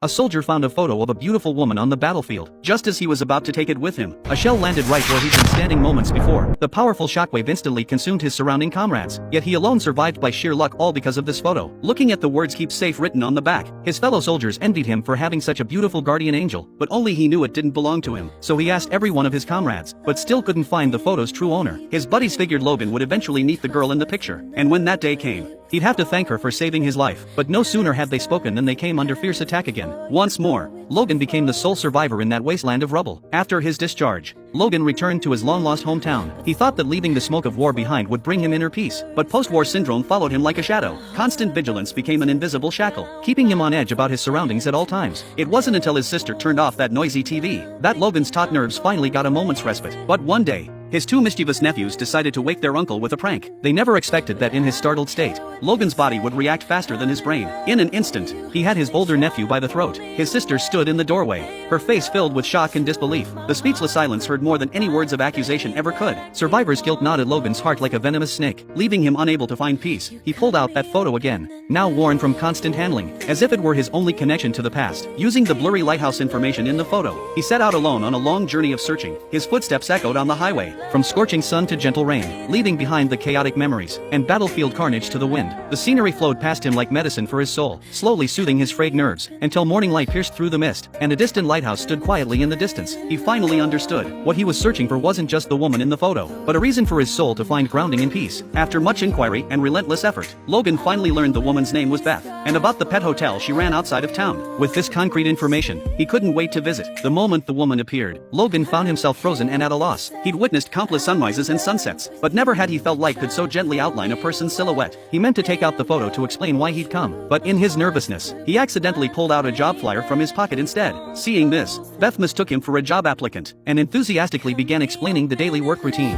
A soldier found a photo of a beautiful woman on the battlefield. Just as he was about to take it with him, a shell landed right where he'd been standing moments before. The powerful shockwave instantly consumed his surrounding comrades, yet he alone survived by sheer luck, all because of this photo. Looking at the words "Keep Safe" written on the back, his fellow soldiers envied him for having such a beautiful guardian angel, but only he knew it didn't belong to him. So he asked every one of his comrades, but still couldn't find the photo's true owner. His buddies figured Logan would eventually meet the girl in the picture, and when that day came, he'd have to thank her for saving his life. But no sooner had they spoken than they came under fierce attack again. Once more, Logan became the sole survivor in that wasteland of rubble. After his discharge, Logan returned to his long-lost hometown. He thought that leaving the smoke of war behind would bring him inner peace, but post-war syndrome followed him like a shadow. Constant vigilance became an invisible shackle, keeping him on edge about his surroundings at all times. It wasn't until his sister turned off that noisy TV that Logan's taut nerves finally got a moment's respite. But one day, his two mischievous nephews decided to wake their uncle with a prank. They never expected that in his startled state, Logan's body would react faster than his brain. In an instant, he had his older nephew by the throat. His sister stood in the doorway, her face filled with shock and disbelief. The speechless silence heard more than any words of accusation ever could. Survivor's guilt knotted Logan's heart like a venomous snake, leaving him unable to find peace. He pulled out that photo again, now worn from constant handling, as if it were his only connection to the past. Using the blurry lighthouse information in the photo, he set out alone on a long journey of searching. His footsteps echoed on the highway, from scorching sun to gentle rain, leaving behind the chaotic memories and battlefield carnage to the wind. The scenery flowed past him like medicine for his soul, slowly soothing his frayed nerves, until morning light pierced through the mist, and a distant lighthouse stood quietly in the distance. He finally understood. What he was searching for wasn't just the woman in the photo, but a reason for his soul to find grounding in peace. After much inquiry and relentless effort, Logan finally learned the woman's name was Beth, and about the pet hotel she ran outside of town. With this concrete information, he couldn't wait to visit. The moment the woman appeared, Logan found himself frozen and at a loss. He'd witnessed countless sunrises and sunsets, but never had he felt light could so gently outline a person's silhouette. He meant to take out the photo to explain why he'd come, but in his nervousness, he accidentally pulled out a job flyer from his pocket instead. Seeing this, Beth mistook him for a job applicant, and enthusiastically began explaining the daily work routine.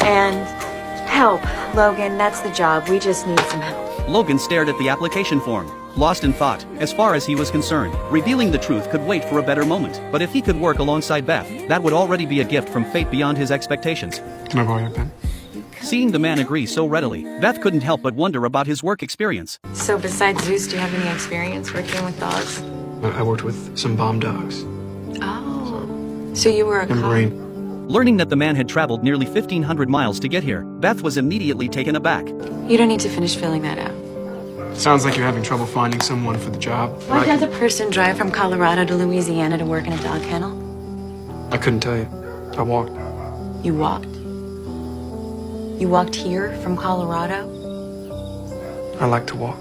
And help, Logan, that's the job. We just need some help. Logan stared at the application form, lost in thought. As far as he was concerned, revealing the truth could wait for a better moment. But if he could work alongside Beth, that would already be a gift from fate beyond his expectations. Can I borrow your pen? Seeing the man agree so readily, Beth couldn't help but wonder about his work experience. So besides Zeus, do you have any experience working with dogs? I worked with some bomb dogs. Oh, so you were a And cop? Marine. Learning that the man had traveled nearly 1,500 miles to get here, Beth was immediately taken aback. You don't need to finish filling that out. Sounds like you're having trouble finding someone for the job. Why does a person drive from Colorado to Louisiana to work in a dog kennel? I couldn't tell you. I walked. You walked? You walked here from Colorado? I like to walk.